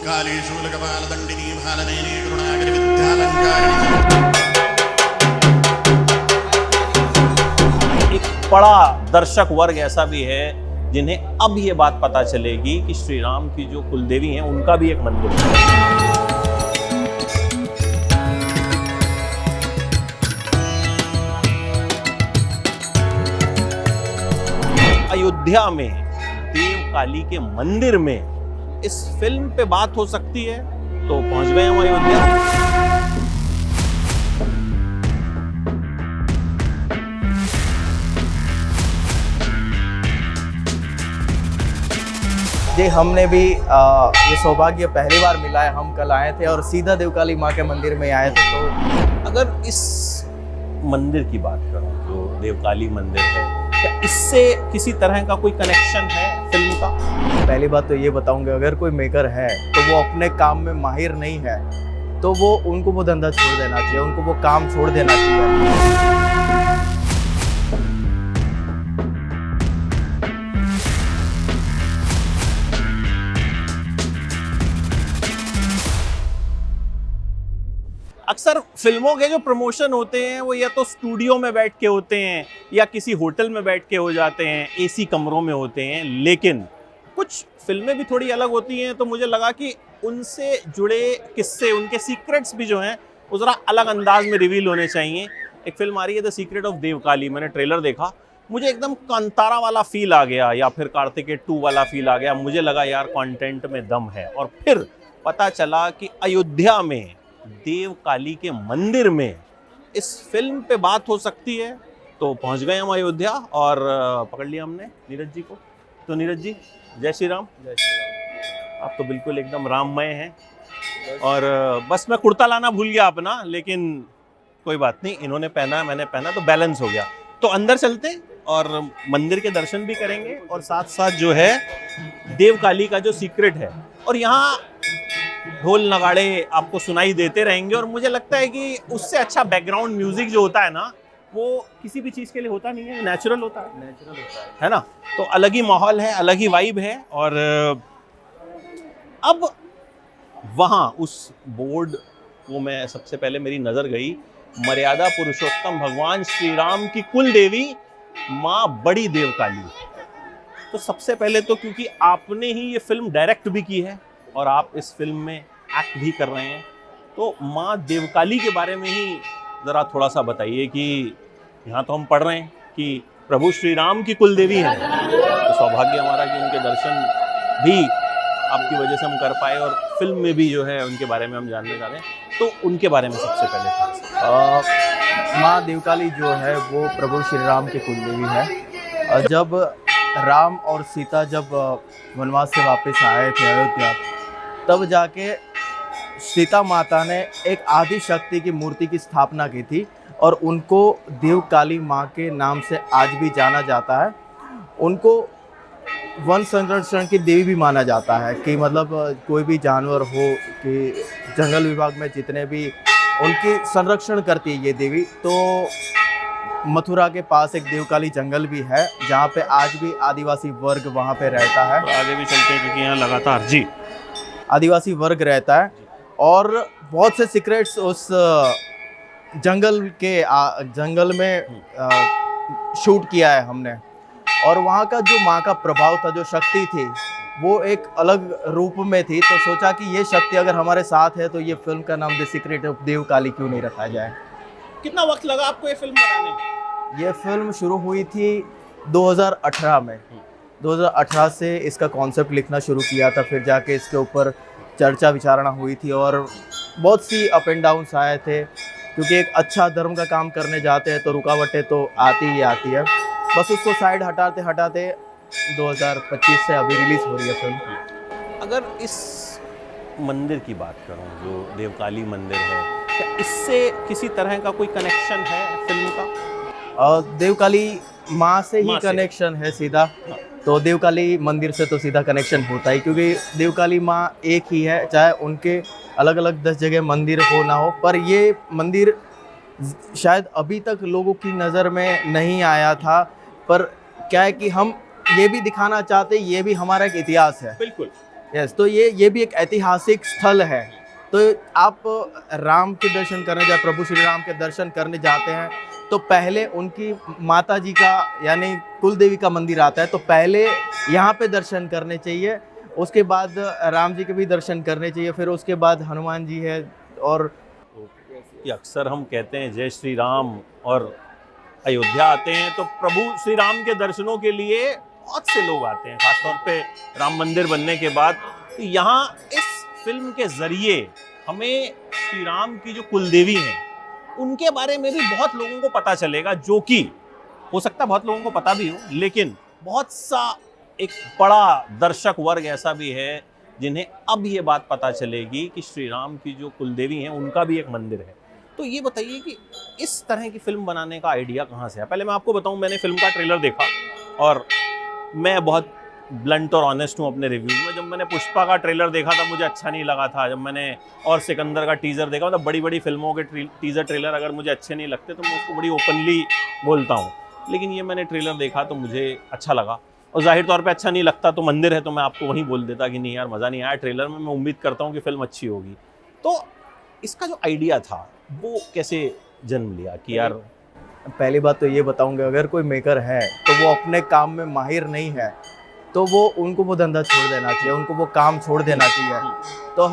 काली शूलकपालदंडिनी भालनयनी करुणाकरी विद्यालंकारिणी। एक बड़ा दर्शक वर्ग ऐसा भी है जिन्हें अब ये बात पता चलेगी कि श्री राम की जो कुलदेवी हैं उनका भी एक मंदिर है। अयोध्या में देव काली के मंदिर में इस फिल्म पे बात हो सकती है, तो पहुंच गए हम अयोध्या। जी हमने भी ये सौभाग्य पहली बार मिला है। हम कल आए थे और सीधा देवकाली माँ के मंदिर में आए थे। तो अगर इस मंदिर की बात करूं जो देवकाली मंदिर है, क्या इससे किसी तरह का कोई कनेक्शन है फिल्म का? पहली बात तो ये बताऊंगा, अगर कोई मेकर है तो वो अपने काम में माहिर नहीं है तो उनको वो धंधा छोड़ देना चाहिए, उनको वो काम छोड़ देना चाहिए। अक्सर फिल्मों के जो प्रमोशन होते हैं वो या तो स्टूडियो में बैठ के होते हैं या किसी होटल में बैठ के हो जाते हैं, एसी कमरों में होते हैं। लेकिन कुछ फिल्में भी थोड़ी अलग होती हैं, तो मुझे लगा कि उनसे जुड़े किस्से, उनके सीक्रेट्स भी जो हैं वो ज़रा अलग अंदाज में रिवील होने चाहिए। एक फिल्म आ रही है द सीक्रेट ऑफ देवकाली, मैंने ट्रेलर देखा, मुझे एकदम कांतारा वाला फील आ गया या फिर कार्तिकेय 2 वाला फील आ गया। मुझे लगा यार कंटेंट में दम है, और फिर पता चला कि अयोध्या में देव काली के मंदिर में इस फिल्म पे बात हो सकती है, तो पहुंच गए हम अयोध्या और पकड़ लिया हमने नीरज जी को। तो नीरज जी, जय श्री राम। जय श्री राम। आप तो बिल्कुल एकदम राममय हैं, और बस मैं कुर्ता लाना भूल गया अपना, लेकिन कोई बात नहीं, इन्होंने पहना मैंने पहना तो बैलेंस हो गया। तो अंदर चलते और मंदिर के दर्शन भी करेंगे और साथ साथ जो है देव काली का जो सीक्रेट है, और यहाँ ढोल नगाड़े आपको सुनाई देते रहेंगे। और मुझे लगता है कि उससे अच्छा बैकग्राउंड म्यूजिक जो होता है ना, वो किसी भी चीज़ के लिए होता नहीं है, नेचुरल होता है ना। तो अलग ही माहौल है, अलग ही वाइब है। और अब वहाँ उस बोर्ड को मैं सबसे पहले मेरी नज़र गई, मर्यादा पुरुषोत्तम भगवान श्री राम की कुल देवी माँ बड़ी देव काली। तो सबसे पहले तो क्योंकि आपने ही ये फिल्म डायरेक्ट भी की है और आप इस फिल्म में एक्ट भी कर रहे हैं, तो माँ देवकाली के बारे में ही ज़रा थोड़ा सा बताइए कि यहाँ तो हम पढ़ रहे हैं कि प्रभु श्री राम की कुल देवी हैं, तो सौभाग्य हमारा कि उनके दर्शन भी आपकी वजह से हम कर पाए और फिल्म में भी जो है उनके बारे में हम जानने जा रहे हैं। तो उनके बारे में सबसे पहले माँ देवकाली जो है वो प्रभु श्री राम की कुल देवी है। जब राम और सीता जब वनवास से वापस आए थे अयोध्या, तब जाके सीता माता ने एक आदि शक्ति की मूर्ति की स्थापना की थी और उनको देवकाली माँ के नाम से आज भी जाना जाता है। उनको वन संरक्षण की देवी भी माना जाता है कि मतलब कोई भी जानवर हो कि जंगल विभाग में जितने भी उनकी संरक्षण करती है ये देवी। तो मथुरा के पास एक देवकाली जंगल भी है जहाँ पे आज भी आदिवासी वर्ग वहाँ पे रहता है। तो आगे भी चलते हैं क्योंकि यहाँ लगातार जी आदिवासी वर्ग रहता है और बहुत से सीक्रेट्स उस जंगल में शूट किया है हमने। और वहाँ का जो माँ का प्रभाव था, जो शक्ति थी, वो एक अलग रूप में थी। तो सोचा कि ये शक्ति अगर हमारे साथ है तो ये फिल्म का नाम द सीक्रेट ऑफ देवकाली क्यों नहीं रखा जाए। कितना वक्त लगा आपको ये फिल्म बनाने में? ये फिल्म शुरू हुई थी 2018 में। 2018 से इसका कॉन्सेप्ट लिखना शुरू किया था, फिर जाके इसके ऊपर चर्चा विचारणा हुई थी और बहुत सी अप एंड डाउन्स आए थे, क्योंकि एक अच्छा धर्म का काम करने जाते हैं तो रुकावटें तो आती ही आती है। बस उसको साइड हटाते हटाते 2025 से अभी रिलीज़ हो रही है फिल्म। अगर इस मंदिर की बात करूं जो देवकाली मंदिर है, क्या इससे किसी तरह का कोई कनेक्शन है फिल्म का? देवकाली माँ से ही कनेक्शन है सीधा। तो देवकाली मंदिर से तो सीधा कनेक्शन होता ही, क्योंकि देवकाली माँ एक ही है, चाहे उनके अलग अलग 10 जगह मंदिर हो ना हो। पर ये मंदिर शायद अभी तक लोगों की नज़र में नहीं आया था, पर क्या है कि हम ये भी दिखाना चाहते, ये भी हमारा एक इतिहास है। बिल्कुल। यस, तो ये भी एक ऐतिहासिक स्थल है। तो आप राम के दर्शन करने जाए, प्रभु श्री राम के दर्शन करने जाते हैं तो पहले उनकी माता जी का यानी कुल देवी का मंदिर आता है, तो पहले यहाँ पे दर्शन करने चाहिए, उसके बाद राम जी के भी दर्शन करने चाहिए, फिर उसके बाद हनुमान जी है। और कि अक्सर हम कहते हैं जय श्री राम और अयोध्या आते हैं तो प्रभु श्री राम के दर्शनों के लिए बहुत से लोग आते हैं, खासतौर पे राम मंदिर बनने के बाद। तो यहाँ इस फिल्म के जरिए हमें श्री राम की जो कुलदेवी हैं उनके बारे में भी बहुत लोगों को पता चलेगा, जो कि हो सकता है बहुत लोगों को पता भी हो, लेकिन बहुत सा एक बड़ा दर्शक वर्ग ऐसा भी है जिन्हें अब ये बात पता चलेगी कि श्री राम की जो कुलदेवी हैं उनका भी एक मंदिर है। तो ये बताइए कि इस तरह की फिल्म बनाने का आइडिया कहाँ से है? पहले मैं आपको बताऊं, मैंने फिल्म का ट्रेलर देखा और मैं बहुत ब्लंट और ऑनेस्ट हूँ अपने रिव्यूज में। जब मैंने पुष्पा का ट्रेलर देखा था मुझे अच्छा नहीं लगा था। जब मैंने और सिकंदर का टीज़र देखा, मतलब बड़ी बड़ी फिल्मों के टीज़र ट्रेलर अगर मुझे अच्छे नहीं लगते तो मैं उसको बड़ी ओपनली बोलता हूँ, लेकिन ये मैंने ट्रेलर देखा तो मुझे अच्छा लगा। और जाहिर तौर पे अच्छा नहीं लगता तो मंदिर है तो मैं आपको वहीं बोल देता कि नहीं यार मज़ा नहीं आया ट्रेलर में, मैं उम्मीद करता हूँ कि फिल्म अच्छी होगी। तो इसका जो आइडिया था वो कैसे जन्म लिया कि यार? पहली बात तो ये बताऊंगा, अगर कोई मेकर है तो वो अपने काम में माहिर नहीं है तो उनको वो धंधा छोड़ देना चाहिए, उनको वो काम छोड़ देना चाहिए। तो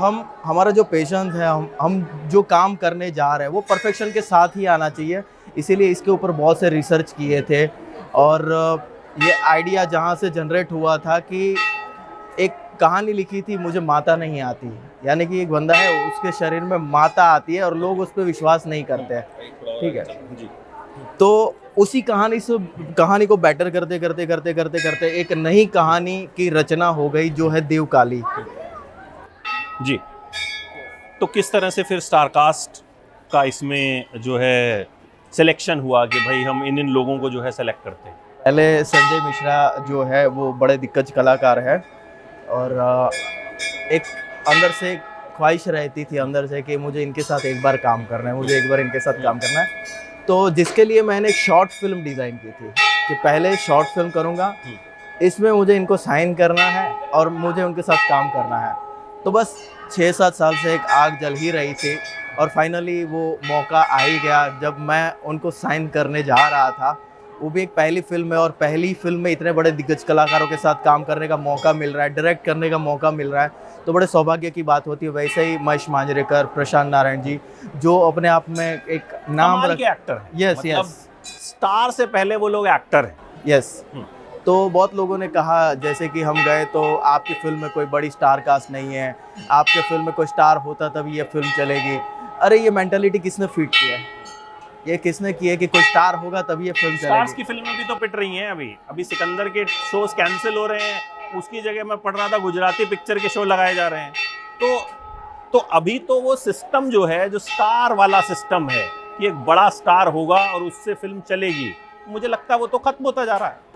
हमारा जो पेशेंस है, हम जो काम करने जा रहे हैं वो परफेक्शन के साथ ही आना चाहिए। इसीलिए इसके ऊपर बहुत से रिसर्च किए थे और ये आइडिया जहाँ से जनरेट हुआ था कि एक कहानी लिखी थी, मुझे माता नहीं आती, यानी कि एक बंदा है उसके शरीर में माता आती है और लोग उस पर विश्वास नहीं करते हैं, ठीक है। तो उसी कहानी को बेटर करते एक नई कहानी की रचना हो गई जो है देवकाली जी। तो किस तरह से फिर स्टारकास्ट का इसमें जो है सिलेक्शन हुआ कि भाई हम इन लोगों को जो है सेलेक्ट करते हैं? पहले संजय मिश्रा जो है वो बड़े दिग्गज कलाकार है और एक अंदर से ख्वाहिश रहती थी अंदर से कि मुझे इनके साथ एक बार काम करना है, मुझे एक बार इनके साथ काम करना है। तो जिसके लिए मैंने एक शॉर्ट फिल्म डिज़ाइन की थी कि पहले शॉर्ट फिल्म करूँगा, इसमें मुझे इनको साइन करना है और मुझे उनके साथ काम करना है। तो बस 6-7 साल से एक आग जल ही रही थी और फाइनली वो मौका आ ही गया जब मैं उनको साइन करने जा रहा था। वो भी एक पहली फिल्म है और पहली फिल्म में इतने बड़े दिग्गज कलाकारों के साथ काम करने का मौका मिल रहा है, डायरेक्ट करने का मौका मिल रहा है, तो बड़े सौभाग्य की बात होती है। वैसे ही महेश मांजरेकर, प्रशांत नारायण जी जो अपने आप में एक नाम के एक्टर हैं। यस मतलब स्टार से पहले वो लोग एक्टर हैं। यस। तो बहुत लोगों ने कहा, जैसे कि हम गए तो आपकी फिल्म में कोई बड़ी स्टार कास्ट नहीं है, आपके फिल्म में कोई स्टार होता तभी ये फिल्म चलेगी। अरे ये मेंटालिटी किसने फिट किया है? ये किसने किया कि कोई स्टार होगा तभी ये फिल्म चलेगी? स्टार्स की फिल्में भी तो पिट रही हैं। अभी सिकंदर के शोज कैंसिल हो रहे हैं, उसकी जगह मैं पढ़ रहा था गुजराती पिक्चर के शो लगाए जा रहे हैं। तो अभी तो वो सिस्टम जो है, जो स्टार वाला सिस्टम है कि एक बड़ा स्टार होगा और उससे फिल्म चलेगी, मुझे लगता है वो तो खत्म होता जा रहा है।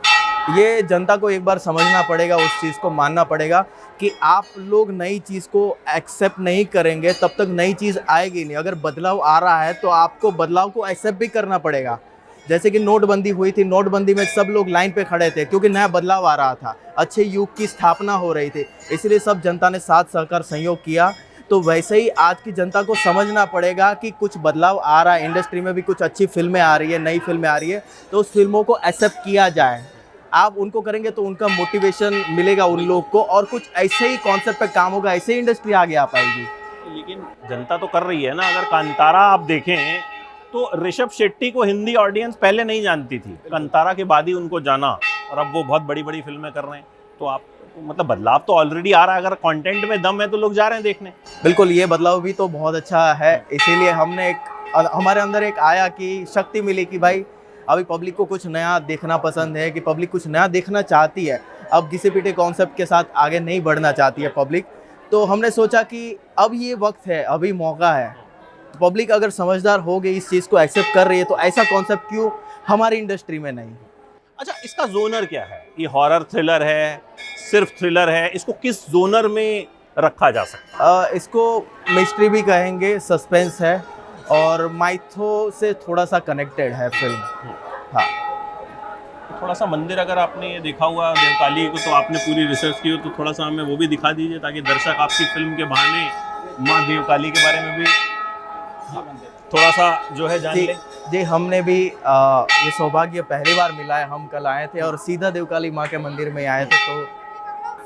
ये जनता को एक बार समझना पड़ेगा, उस चीज़ को मानना पड़ेगा कि आप लोग नई चीज़ को एक्सेप्ट नहीं करेंगे तब तक नई चीज़ आएगी नहीं। अगर बदलाव आ रहा है तो आपको बदलाव को एक्सेप्ट भी करना पड़ेगा। जैसे कि नोटबंदी हुई थी, नोटबंदी में सब लोग लाइन पे खड़े थे क्योंकि नया बदलाव आ रहा था, अच्छे युग की स्थापना हो रही थी, इसलिए सब जनता ने साथ सहकार सहयोग किया। तो वैसे ही आज की जनता को समझना पड़ेगा कि कुछ बदलाव आ रहा है, इंडस्ट्री में भी कुछ अच्छी फिल्में आ रही है, नई फिल्में आ रही है, तो उस फिल्मों को एक्सेप्ट किया जाए। आप उनको करेंगे तो उनका मोटिवेशन मिलेगा उन लोग को और कुछ ऐसे ही कॉन्सेप्ट पे काम होगा, ऐसे ही इंडस्ट्री आगे आ पाएगी। लेकिन जनता तो कर रही है ना। अगर कांतारा आप देखें तो ऋषभ शेट्टी को हिंदी ऑडियंस पहले नहीं जानती थी, कांतारा के बाद ही उनको जाना, और अब वो बहुत बड़ी बड़ी फिल्में कर रहे हैं। तो आप मतलब बदलाव तो ऑलरेडी आ रहा है। अगर कंटेंट में दम है तो लोग जा रहे हैं देखने। बिल्कुल, ये बदलाव भी तो बहुत अच्छा है। इसीलिए हमने हमारे अंदर एक आया कि शक्ति मिली कि भाई अभी पब्लिक को कुछ नया देखना पसंद है, कि पब्लिक कुछ नया देखना चाहती है। अब घिसे पिटे कॉन्सेप्ट के साथ आगे नहीं बढ़ना चाहती है पब्लिक। तो हमने सोचा कि अब ये वक्त है, अभी मौका है। पब्लिक अगर समझदार हो गई, इस चीज़ को एक्सेप्ट कर रही है, तो ऐसा कॉन्सेप्ट क्यों हमारी इंडस्ट्री में नहीं? अच्छा, इसका जोनर क्या है? ये हॉरर थ्रिलर है, सिर्फ थ्रिलर है? इसको किस जोनर में रखा जा सकता है? इसको मिस्ट्री भी कहेंगे, सस्पेंस है और माइथो से थोड़ा सा कनेक्टेड है फिल्म। हाँ, थोड़ा सा मंदिर, अगर आपने ये देखा हुआ देवकाली को, तो आपने पूरी रिसर्च की हो, तो थोड़ा सा हमें वो भी दिखा दीजिए, ताकि दर्शक आपकी फिल्म के बहाने माँ देवकाली के बारे में भी थोड़ा सा जो है जान जी ले। जी, हमने भी ये सौभाग्य पहली बार मिला है। हम कल आए थे और सीधा देवकाली माँ के मंदिर में आए थे। तो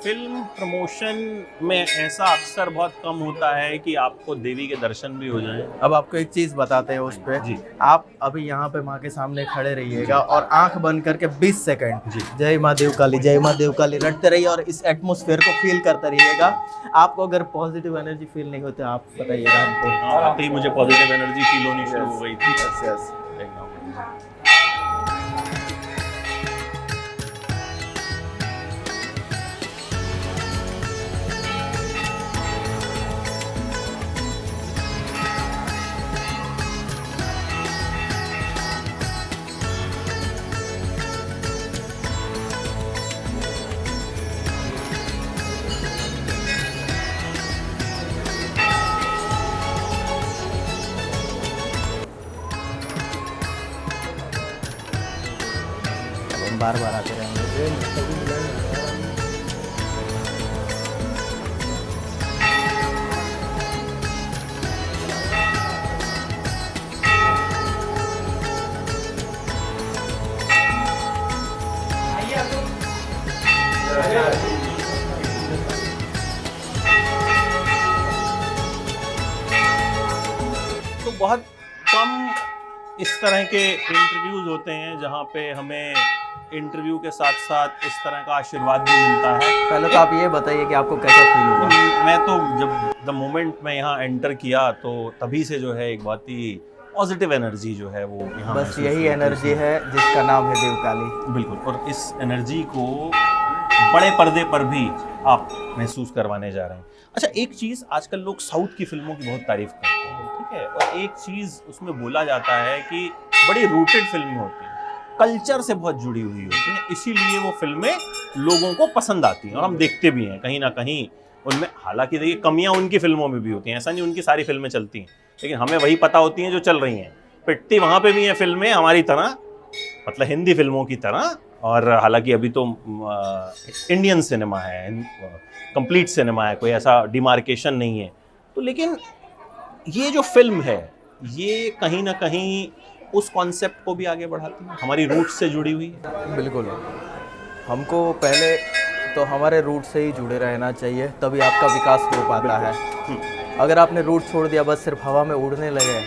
फिल्म प्रमोशन में ऐसा अक्सर बहुत कम होता है कि आपको देवी के दर्शन भी हो जाएं। अब आपको एक चीज़ बताते हैं उस पे। जी। आप अभी यहाँ पे माँ के सामने खड़े रहिएगा और आंख बंद करके 20 सेकंड जी। जय माँ देवकाली, जय माँ देवकाली रटते रहिए और इस एटमॉस्फेयर को फील करते रहिएगा। आपको अगर पॉजिटिव एनर्जी फील नहीं होती, आप बताइएगा हमको। आते ही मुझे पॉजिटिव एनर्जी फील होनी शुरू हो गई थी। Yes yes. हम बार बार आते रहेंगे। तो बहुत कम इस तरह के इंटरव्यूज होते हैं जहाँ पे हमें इंटरव्यू के साथ साथ इस तरह का आशीर्वाद भी मिलता है। पहले तो आप ये बताइए कि आपको कैसा फील हुआ। मैं तो जब द मोमेंट मैं यहाँ एंटर किया, तो तभी से जो है एक बहुत ही पॉजिटिव एनर्जी जो है वो यहाँ बस महसूस यही होती एनर्जी है जिसका नाम है देवकाली। बिल्कुल। और इस एनर्जी को बड़े पर्दे पर भी आप महसूस करवाने जा रहे हैं। अच्छा, एक चीज़ आजकल लोग साउथ की फिल्मों की बहुत तारीफ करते हैं, ठीक है, और एक चीज़ उसमें बोला जाता है कि बड़ी रूटेड फिल्में होती हैं, कल्चर से बहुत जुड़ी हुई होती हैं, इसीलिए वो फिल्में लोगों को पसंद आती हैं और हम देखते भी हैं कहीं ना कहीं उनमें। हालांकि देखिए, कमियां उनकी फिल्मों में भी होती हैं, ऐसा नहीं उनकी सारी फिल्में चलती हैं, लेकिन हमें वही पता होती हैं जो चल रही हैं। पिटती वहाँ पे भी हैं फिल्में हमारी तरह, मतलब हिंदी फिल्मों की तरह। और हालांकि अभी तो इंडियन सिनेमा है, कंप्लीट सिनेमा है, कोई ऐसा डिमार्केशन नहीं है। तो लेकिन ये जो फिल्म है, ये कहीं ना कहीं उस कॉन्सेप्ट को भी आगे बढ़ाती है, हमारी रूट से जुड़ी हुई है। बिल्कुल। हमको पहले तो हमारे रूट से ही जुड़े रहना चाहिए, तभी आपका विकास हो पाता है। अगर आपने रूट छोड़ दिया, बस सिर्फ हवा में उड़ने लगे,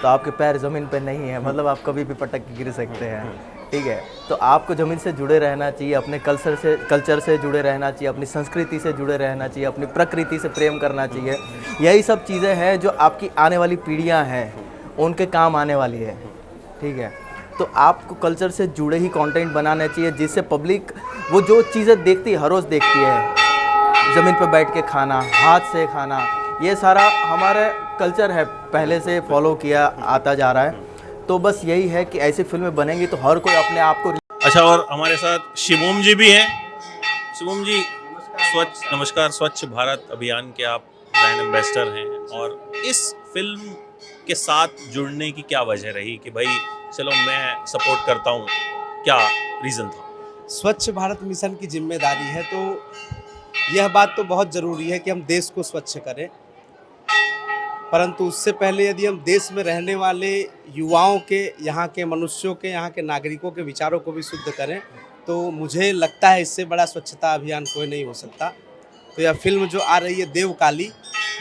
तो आपके पैर ज़मीन पे नहीं है, मतलब आप कभी भी पटक के गिर सकते हैं। ठीक है, तो आपको ज़मीन से जुड़े रहना चाहिए, अपने कल्चर से जुड़े रहना चाहिए, अपनी संस्कृति से जुड़े रहना चाहिए, अपनी प्रकृति से प्रेम करना चाहिए। यही सब चीज़ें हैं जो आपकी आने वाली पीढ़ियाँ हैं उनके काम आने वाली है। ठीक है, तो आपको कल्चर से जुड़े ही कंटेंट बनाने चाहिए, जिससे पब्लिक वो जो चीज़ें देखती है, हर रोज़ देखती है, ज़मीन पर बैठ के खाना, हाथ से खाना, ये सारा हमारा कल्चर है, पहले से फॉलो किया आता जा रहा है। तो बस यही है कि ऐसी फिल्में बनेंगी तो हर कोई अपने आप को। अच्छा, और हमारे साथ शिवम जी भी हैं। शिवम जी, नमस्कार। स्वच्छ भारत अभियान के आप ब्रांड एम्बेसडर हैं, और इस फिल्म के साथ जुड़ने की क्या वजह रही कि भाई चलो मैं सपोर्ट करता हूँ, क्या रीज़न था? स्वच्छ भारत मिशन की जिम्मेदारी है, तो यह बात तो बहुत ज़रूरी है कि हम देश को स्वच्छ करें, परंतु उससे पहले यदि हम देश में रहने वाले युवाओं के, यहाँ के मनुष्यों के, यहाँ के नागरिकों के विचारों को भी शुद्ध करें, तो मुझे लगता है इससे बड़ा स्वच्छता अभियान कोई नहीं हो सकता। तो यह फिल्म जो आ रही है देवकाली,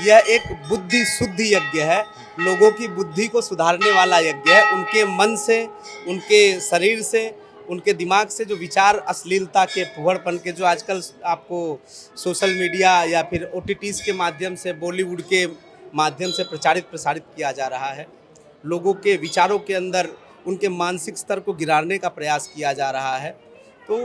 यह एक बुद्धि शुद्धि यज्ञ है, लोगों की बुद्धि को सुधारने वाला यज्ञ है। उनके मन से, उनके शरीर से, उनके दिमाग से जो विचार अश्लीलता के, फुहड़पन के, जो आजकल आपको सोशल मीडिया या फिर OTTs के माध्यम से, बॉलीवुड के माध्यम से प्रसारित किया जा रहा है, लोगों के विचारों के अंदर उनके मानसिक स्तर को गिराने का प्रयास किया जा रहा है। तो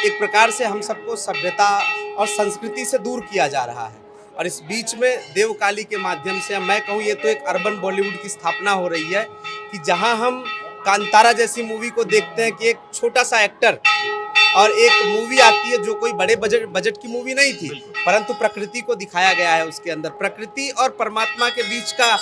एक प्रकार से हम सबको सभ्यता और संस्कृति से दूर किया जा रहा है। और इस बीच में देवकाली के माध्यम से मैं कहूँ, ये तो एक अर्बन बॉलीवुड की स्थापना हो रही है कि जहाँ हम कांतारा जैसी मूवी को देखते हैं कि एक छोटा सा एक्टर और एक मूवी आती है जो कोई बड़े बजट की मूवी नहीं थी, परंतु प्रकृति को दिखाया गया है, उसके अंदर प्रकृति और परमात्मा के बीच का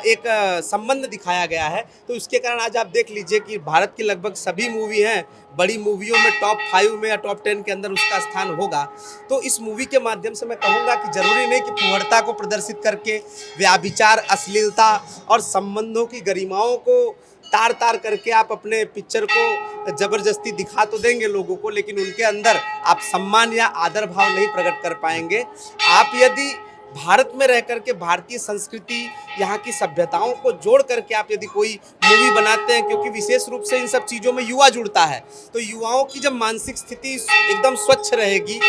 एक संबंध दिखाया गया है। तो इसके कारण आज आप देख लीजिए कि भारत की लगभग सभी मूवी हैं, बड़ी मूवियों में टॉप 5 में या टॉप 10 के अंदर उसका स्थान होगा। तो इस मूवी के माध्यम से मैं कहूँगा कि जरूरी नहीं कि फुहड़ता को प्रदर्शित करके व्याभिचार, अश्लीलता और संबंधों की गरिमाओं को तार तार करके आप अपने पिक्चर को जबरदस्ती दिखा तो देंगे लोगों को, लेकिन उनके अंदर आप सम्मान या आदर भाव नहीं प्रकट कर पाएंगे। आप यदि भारत में रह करके भारतीय संस्कृति, यहाँ की सभ्यताओं को जोड़ करके आप यदि कोई मूवी बनाते हैं, क्योंकि विशेष रूप से इन सब चीज़ों में युवा जुड़ता है, तो युवाओं की जब मानसिक स्थिति एकदम स्वच्छ रहेगी,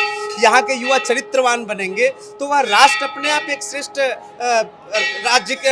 यहाँ के युवा चरित्रवान बनेंगे, तो वह राष्ट्र अपने आप एक श्रेष्ठ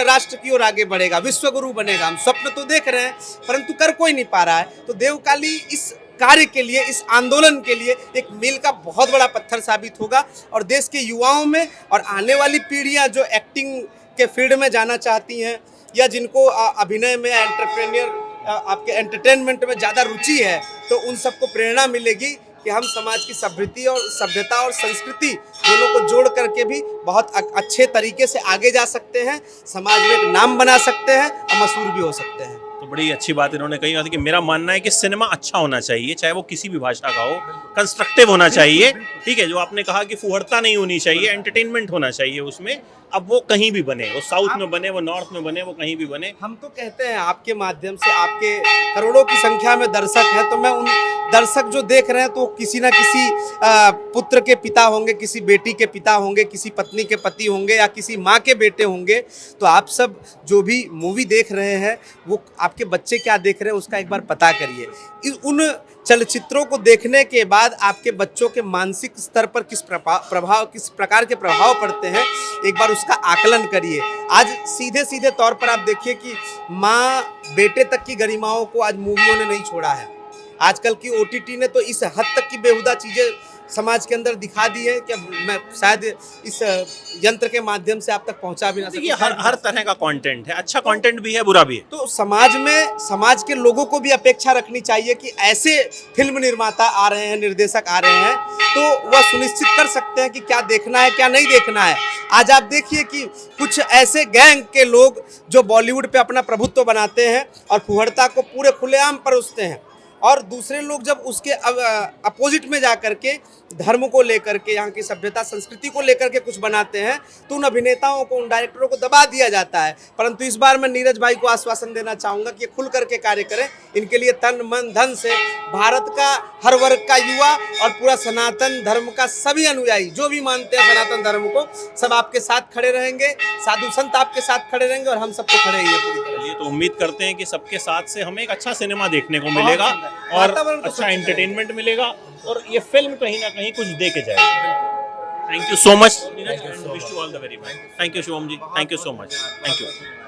राष्ट्र की ओर आगे बढ़ेगा, विश्वगुरु बनेगा। हम स्वप्न तो देख रहे हैं परंतु कर कोई नहीं पा रहा है। तो देवकाली इस कार्य के लिए, इस आंदोलन के लिए एक मील का बहुत बड़ा पत्थर साबित होगा और देश के युवाओं में और आने वाली पीढ़ियां जो एक्टिंग के फील्ड में जाना चाहती हैं या जिनको अभिनय में, एंटरप्रेन्योर, आपके एंटरटेनमेंट में ज़्यादा रुचि है, तो उन सबको प्रेरणा मिलेगी कि हम समाज की सभ्यता और संस्कृति दोनों को जोड़ करके भी बहुत अच्छे तरीके से आगे जा सकते हैं, समाज में एक नाम बना सकते हैं और मशहूर भी हो सकते हैं। तो बड़ी अच्छी बात इन्होंने कही कि मेरा मानना है कि सिनेमा अच्छा होना चाहिए, चाहे वो किसी भी भाषा का हो, कंस्ट्रक्टिव होना चाहिए, ठीक है। जो आपने कहा कि फुहड़ता नहीं होनी चाहिए, एंटरटेनमेंट होना चाहिए उसमें। अब वो कहीं भी बने, वो साउथ में बने, वो नॉर्थ में बने, वो कहीं भी बने। हम तो कहते हैं आपके माध्यम से, आपके करोड़ों की संख्या में दर्शक हैं, तो मैं उन दर्शक जो देख रहे हैं तो किसी ना किसी पुत्र के पिता होंगे, किसी बेटी के पिता होंगे, किसी पत्नी के पति होंगे या किसी माँ के बेटे होंगे। तो आप सब जो भी मूवी देख रहे हैं वो आपके बच्चे क्या देख रहे हैं उसका एक बार पता करिए। उन चलचित्रों को देखने के बाद आपके बच्चों के मानसिक स्तर पर किस प्रकार के प्रभाव पड़ते हैं, एक बार उसका आकलन करिए। आज सीधे सीधे तौर पर आप देखिए कि माँ बेटे तक की गरिमाओं को आज मूवियों ने नहीं छोड़ा है। आजकल की OTT ने तो इस हद तक की बेहुदा चीज़ें समाज के अंदर दिखा दी है कि मैं शायद इस यंत्र के माध्यम से आप तक पहुंचा भी ना सकूं। हर तरह का कंटेंट है, अच्छा कंटेंट भी है, बुरा भी है। तो समाज के लोगों को भी अपेक्षा रखनी चाहिए कि ऐसे फिल्म निर्माता आ रहे हैं, निर्देशक आ रहे हैं, तो वह सुनिश्चित कर सकते हैं कि क्या देखना है क्या नहीं देखना है। आज आप देखिए कि कुछ ऐसे गैंग के लोग जो बॉलीवुड पे अपना प्रभुत्व बनाते हैं और फुहड़ता को पूरे खुलेआम परोसते हैं, और दूसरे लोग जब उसके अपोजिट में जा कर के धर्म को लेकर के, यहाँ की सभ्यता संस्कृति को लेकर के कुछ बनाते हैं, तो उन अभिनेताओं को, उन डायरेक्टरों को दबा दिया जाता है। परंतु इस बार मैं नीरज भाई को आश्वासन देना चाहूँगा कि ये खुल करके कार्य करें। इनके लिए तन मन धन से भारत का हर वर्ग का युवा और पूरा सनातन धर्म का सभी अनुयायी जो भी मानते हैं सनातन धर्म को, सब आपके साथ खड़े रहेंगे, साधु संत आपके साथ खड़े रहेंगे और हम सबको खड़े ही हैं। तो उम्मीद करते हैं कि सबके साथ से हमें एक अच्छा सिनेमा देखने को मिलेगा और अच्छा एंटरटेनमेंट मिलेगा और ये फिल्म कहीं ना कहीं कुछ दे के जाएगी। Thank you so much Neeraj, wish you all the very best. Thank you Shivam ji, thank you so much, thank you.